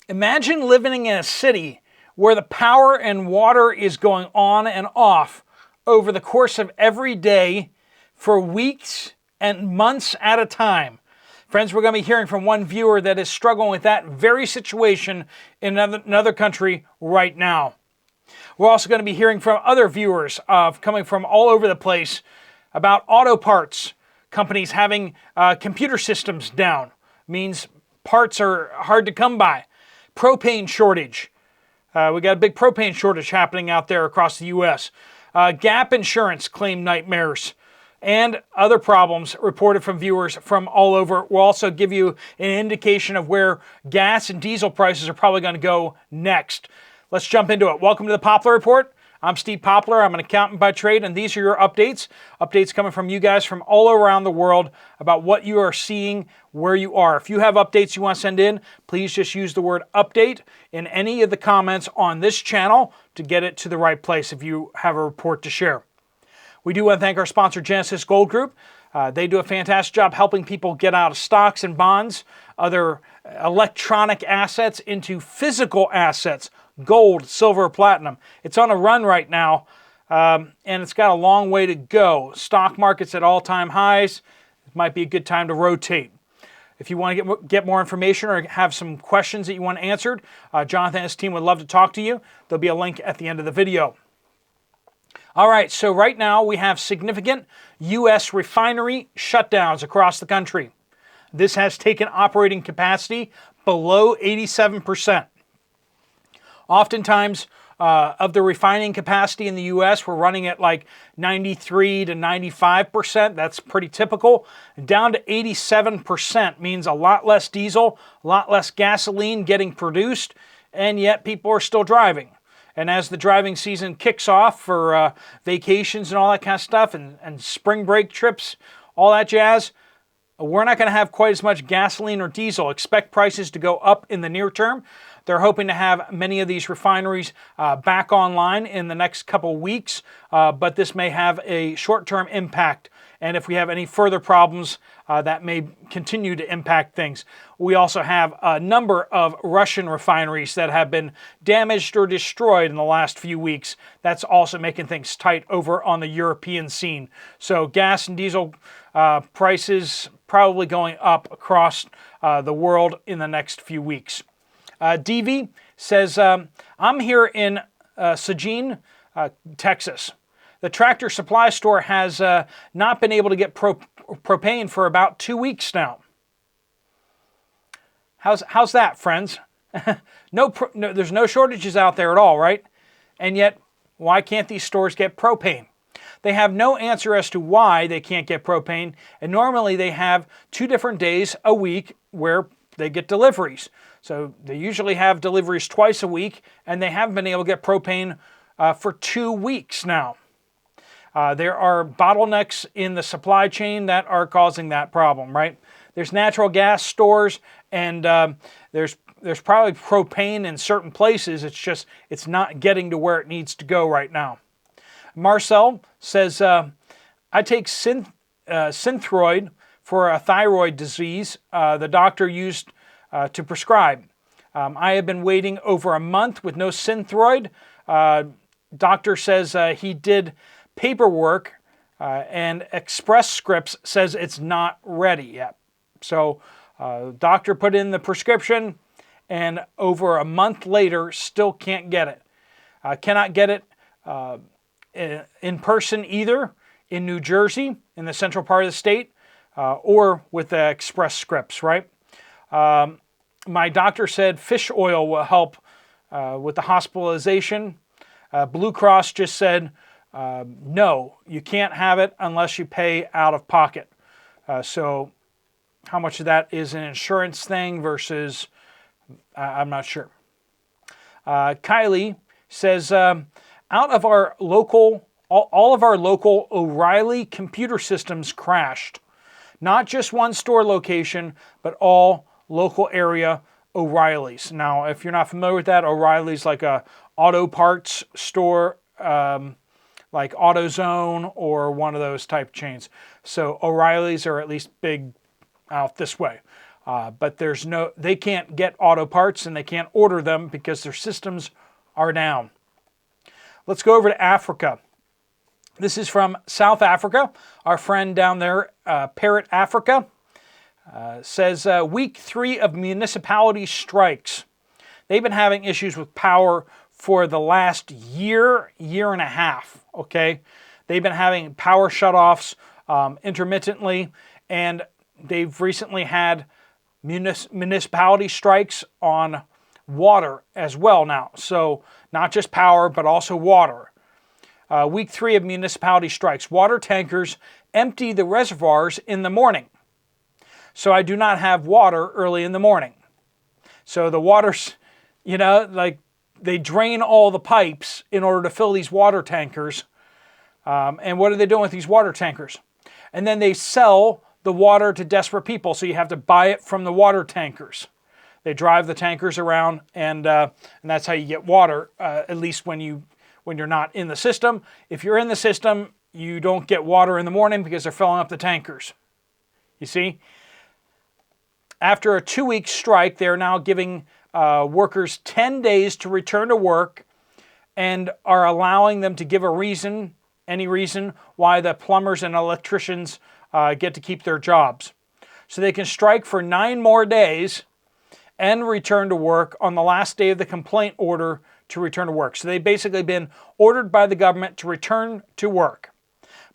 Imagine living in a city where the power and water is going on and off over the course of every day for weeks and months at a time. Friends, we're going to be hearing from one viewer that is struggling with that very situation in another country right now. We're also going to be hearing from other viewers coming from all over the place about auto parts companies having computer systems down. Means parts are hard to come by. Propane shortage. We got a big propane shortage happening out there across the U.S. Gap insurance claim nightmares and other problems reported from viewers from all over. We'll also give you an indication of where gas and diesel prices are probably going to go next. Let's jump into it. Welcome to the Poplar Report. I'm Steve Poplar. I'm an accountant by trade, and these are your updates. Updates coming from you guys from all around the world about what you are seeing where you are. If you have updates you want to send in, please just use the word update in any of the comments on this channel to get it to the right place if you have a report to share. We do want to thank our sponsor, Genesis Gold Group. They do a fantastic job helping people get out of stocks and bonds, other electronic assets into physical assets, gold, silver, platinum. It's on a run right now, and it's got a long way to go. Stock market's at all-time highs. It might be a good time to rotate. If you want to get more information or have some questions that you want answered, Jonathan and his team would love to talk to you. There'll be a link at the end of the video. All right, so right now we have significant U.S. refinery shutdowns across the country. This has taken operating capacity below 87%. Oftentimes, of the refining capacity in the U.S., we're running at like 93 to 95%. That's pretty typical. Down to 87% means a lot less diesel, a lot less gasoline getting produced, and yet people are still driving. And as the driving season kicks off for vacations and all that kind of stuff, and spring break trips, all that jazz, we're not going to have quite as much gasoline or diesel. Expect prices to go up in the near term. They're hoping to have many of these refineries back online in the next couple weeks, but this may have a short-term impact. And if we have any further problems, that may continue to impact things. We also have a number of Russian refineries that have been damaged or destroyed in the last few weeks. That's also making things tight over on the European scene. So gas and diesel prices probably going up across the world in the next few weeks. DV says, I'm here in Seguin, Texas. The Tractor Supply store has not been able to get propane for about 2 weeks now. How's that, friends? No, there's no shortages out there at all, right? And yet, why can't these stores get propane? They have no answer as to why they can't get propane, and normally they have 2 different days a week where they get deliveries. So they usually have deliveries twice a week, and they haven't been able to get propane for 2 weeks now. There are bottlenecks in the supply chain that are causing that problem, right? There's natural gas stores, and there's probably propane in certain places. It's not getting to where it needs to go right now. Marcel says, I take Synthroid for a thyroid disease the doctor used to prescribe. I have been waiting over a month with no Synthroid. Doctor says he did paperwork and Express Scripts says it's not ready yet. So doctor put in the prescription and over a month later still can't get it. Cannot get it in person either in New Jersey, in the central part of the state, or with the Express Scripts, right? My doctor said fish oil will help with the hospitalization. Blue Cross just said, no, you can't have it unless you pay out of pocket. So how much of that is an insurance thing versus, I'm not sure. Kylie says, out of our local, all of our local O'Reilly computer systems crashed. Not just one store location, but all local area O'Reilly's. Now, if you're not familiar with that, O'Reilly's like a auto parts store, like AutoZone or one of those type chains. So O'Reilly's are at least big out this way. But they can't get auto parts and they can't order them because their systems are down. Let's go over to Africa. This is from South Africa. Our friend down there, Parrot Africa, says week 3 of municipality strikes. They've been having issues with power for the last year and a half, okay? They've been having power shutoffs intermittently, and they've recently had municipality strikes on water as well now. So not just power, but also water. Week 3 of municipality strikes. Water tankers empty the reservoirs in the morning. So I do not have water early in the morning. So the water's, like they drain all the pipes in order to fill these water tankers. And what are they doing with these water tankers? And then they sell the water to desperate people. So you have to buy it from the water tankers. They drive the tankers around, and that's how you get water, at least when you're not in the system. If you're in the system, you don't get water in the morning because they're filling up the tankers. You see? After a 2-week strike, they're now giving workers 10 days to return to work and are allowing them to give any reason why the plumbers and electricians get to keep their jobs. So they can strike for 9 more days and return to work on the last day of the complaint order to return to work. So they've basically been ordered by the government to return to work.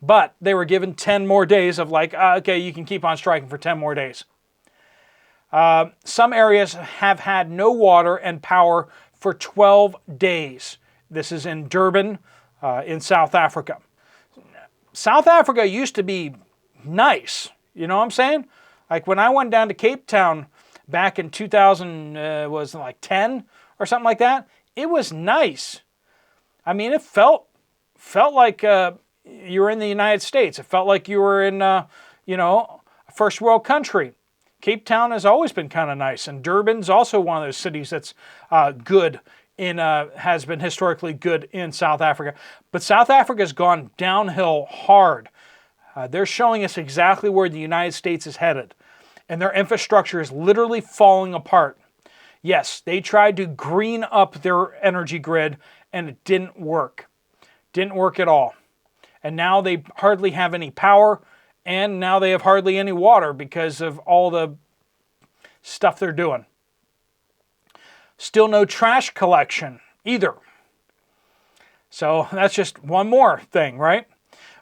But they were given 10 more days of okay, you can keep on striking for 10 more days. Some areas have had no water and power for 12 days. This is in Durban, in South Africa. South Africa used to be nice. You know what I'm saying? Like when I went down to Cape Town back in 2010 or something like that, it was nice. I mean, it felt like you were in the United States. It felt like you were in, a first world country. Cape Town has always been kind of nice, and Durban's also one of those cities that's good has been historically good in South Africa. But South Africa's gone downhill hard. They're showing us exactly where the United States is headed, and their infrastructure is literally falling apart. Yes, they tried to green up their energy grid, and it didn't work. Didn't work at all. And now they hardly have any power, and now they have hardly any water because of all the stuff they're doing. Still no trash collection either. So that's just one more thing, right?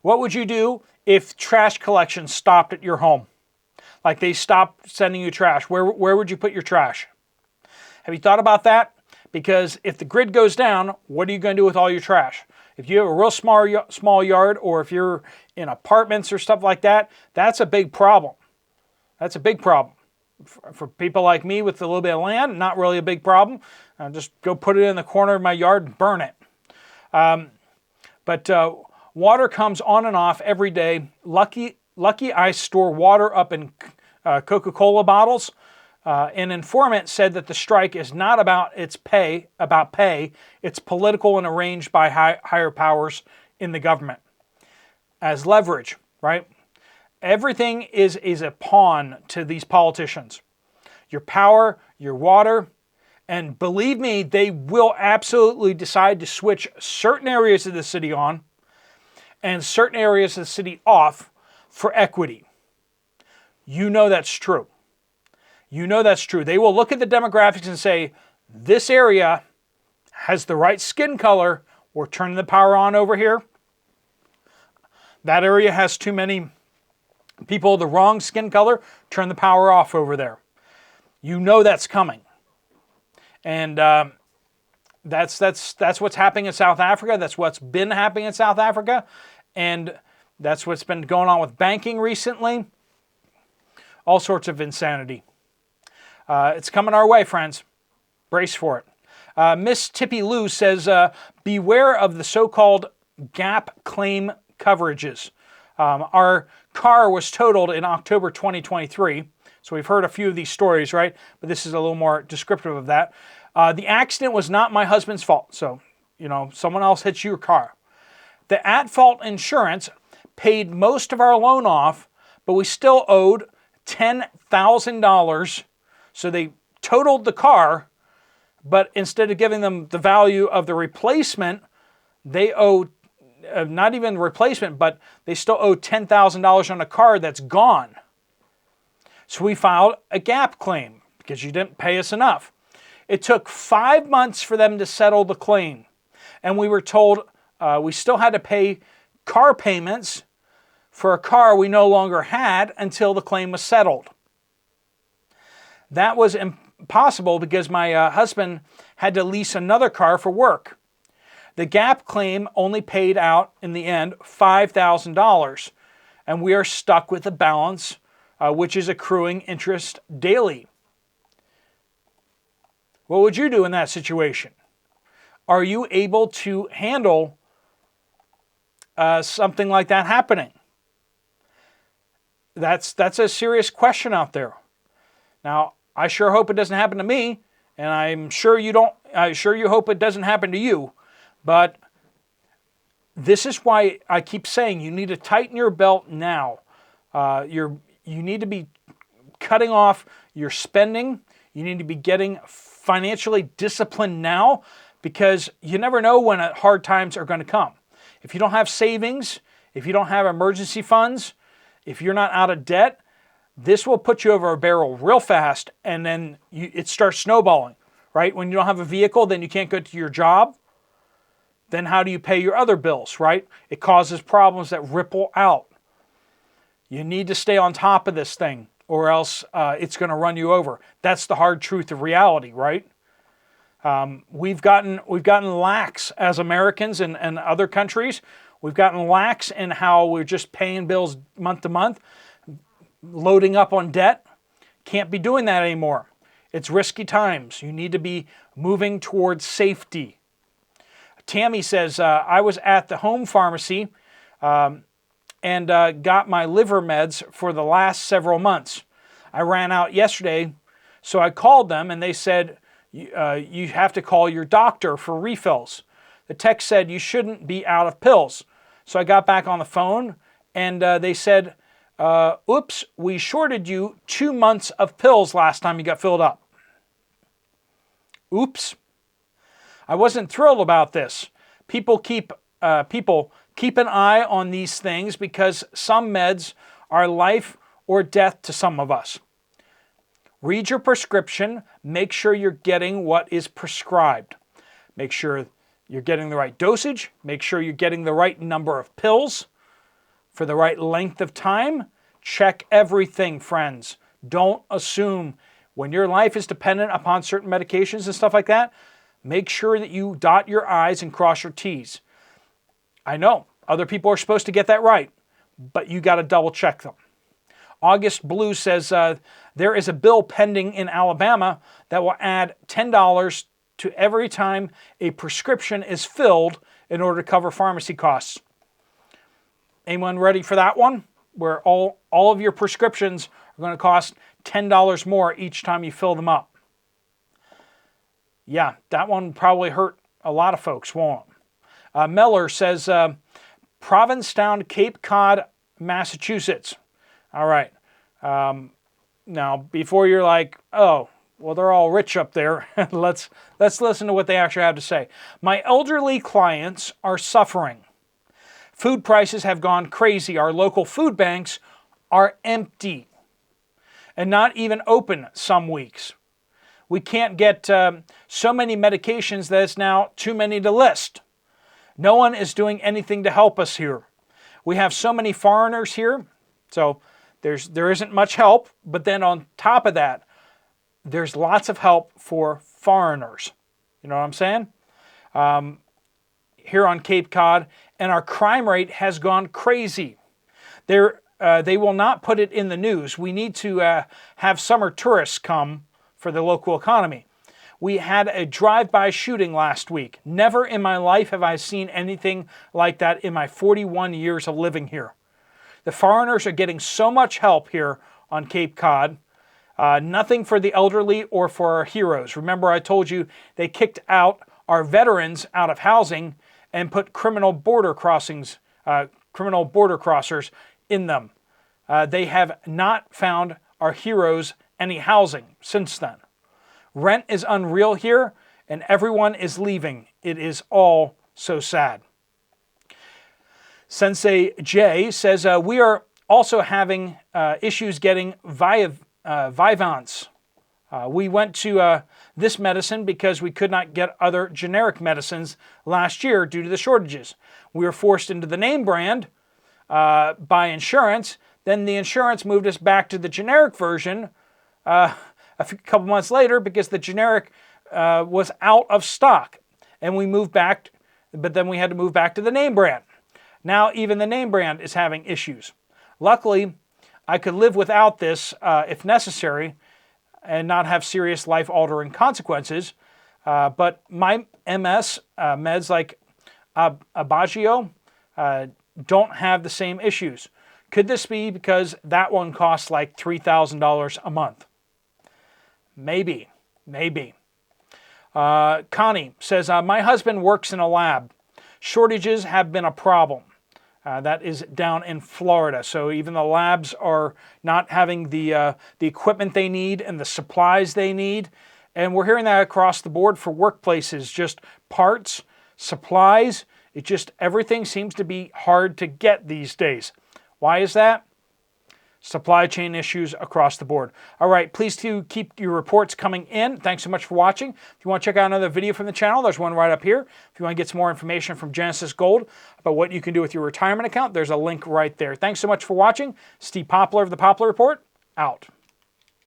What would you do if trash collection stopped at your home? Like they stopped sending you trash. Where would you put your trash? Have you thought about that? Because if the grid goes down, what are you going to do with all your trash? If you have a real small yard, or if you're in apartments or stuff like that, that's a big problem. That's a big problem. For people like me with a little bit of land, not really a big problem. Just go put it in the corner of my yard and burn it. But water comes on and off every day. Lucky I store water up in Coca-Cola bottles. An informant said that the strike is not about pay. It's political and arranged by higher powers in the government as leverage, right? Everything is a pawn to these politicians. Your power, your water, and believe me, they will absolutely decide to switch certain areas of the city on and certain areas of the city off for equity. You know that's true. You know that's true. They will look at the demographics and say, this area has the right skin color. We're turning the power on over here. That area has too many people the wrong skin color. Turn the power off over there. You know that's coming. And that's what's happening in South Africa. That's what's been happening in South Africa. And that's what's been going on with banking recently. All sorts of insanity. It's coming our way, friends. Brace for it. Miss Tippy Lou says, beware of the so-called gap claim coverages. Our car was totaled in October 2023. So we've heard a few of these stories, right? But this is a little more descriptive of that. The accident was not my husband's fault. So, someone else hits your car. The at-fault insurance paid most of our loan off, but we still owed $10,000. So they totaled the car, but instead of giving them the value of the replacement, they owe not even the replacement, but they still owe $10,000 on a car that's gone. So we filed a gap claim because you didn't pay us enough. It took 5 months for them to settle the claim. And we were told we still had to pay car payments for a car we no longer had until the claim was settled. That was impossible because my husband had to lease another car for work. The gap claim only paid out in the end $5,000, and we are stuck with a balance which is accruing interest daily. What would you do in that situation? Are you able to handle something like that happening? That's a serious question out there. Now, I sure hope it doesn't happen to me, and I'm sure you don't. I sure you hope it doesn't happen to you. But this is why I keep saying you need to tighten your belt now. You need to be cutting off your spending. You need to be getting financially disciplined now, because you never know when hard times are going to come. If you don't have savings, if you don't have emergency funds, if you're not out of debt, this will put you over a barrel real fast, and then it starts snowballing, right? When you don't have a vehicle, then you can't go to your job. Then how do you pay your other bills, right? It causes problems that ripple out. You need to stay on top of this thing, or else it's going to run you over. That's the hard truth of reality, right? We've gotten lax as Americans and other countries. We've gotten lax in how we're just paying bills month to month, loading up on debt. Can't be doing that anymore. It's risky times. You need to be moving towards safety. Tammy says, I was at the home pharmacy and got my liver meds for the last several months. I ran out yesterday, so I called them and they said, you have to call your doctor for refills. The text said you shouldn't be out of pills. So I got back on the phone and they said, oops, we shorted you 2 months of pills last time you got filled up. Oops. I wasn't thrilled about this. People keep an eye on these things because some meds are life or death to some of us. Read your prescription. Make sure you're getting what is prescribed. Make sure you're getting the right dosage. Make sure you're getting the right number of pills for the right length of time. Check everything, friends. Don't assume. When your life is dependent upon certain medications and stuff like that, make sure that you dot your I's and cross your T's. I know other people are supposed to get that right, but you got to double check them. August Blue says there is a bill pending in Alabama that will add $10 to every time a prescription is filled in order to cover pharmacy costs. Anyone ready for that one? Where all of your prescriptions are going to cost $10 more each time you fill them up. Yeah, that one probably hurt a lot of folks, won't it? Miller says, Provincetown, Cape Cod, Massachusetts. All right. Now, before you're like, oh, well, they're all rich up there, let's listen to what they actually have to say. My elderly clients are suffering. Food prices have gone crazy. Our local food banks are empty and not even open some weeks. We can't get so many medications that it's now too many to list. No one is doing anything to help us here. We have so many foreigners here, so there isn't much help. But then on top of that, there's lots of help for foreigners. You know what I'm saying? Here on Cape Cod, and our crime rate has gone crazy. They will not put it in the news. We need to have summer tourists come for the local economy. We had a drive-by shooting last week. Never in my life have I seen anything like that in my 41 years of living here. The foreigners are getting so much help here on Cape Cod. Nothing for the elderly or for our heroes. Remember, I told you they kicked out our veterans out of housing and put criminal border crossers in them. They have not found our heroes any housing since then. Rent is unreal here, and everyone is leaving. It is all so sad. Sensei J says, we are also having issues getting Vyvanse. We went to this medicine because we could not get other generic medicines last year due to the shortages. We were forced into the name brand by insurance. Then the insurance moved us back to the generic version a couple months later because the generic was out of stock. And we moved back, but then we had to move back to the name brand. Now even the name brand is having issues. Luckily, I could live without this if necessary and not have serious life-altering consequences. But my MS meds like Abagio don't have the same issues. Could this be because that one costs like $3,000 a month? Maybe. Connie says, my husband works in a lab. Shortages have been a problem. That is down in Florida. So even the labs are not having the equipment they need and the supplies they need. And we're hearing that across the board for workplaces, just parts, supplies. Everything seems to be hard to get these days. Why is that? Supply chain issues across the board. All right, please do keep your reports coming in. Thanks so much for watching. If you want to check out another video from the channel, there's one right up here. If you want to get some more information from Genesis Gold about what you can do with your retirement account, there's a link right there. Thanks so much for watching. Steve Poplar of the Poplar Report, out.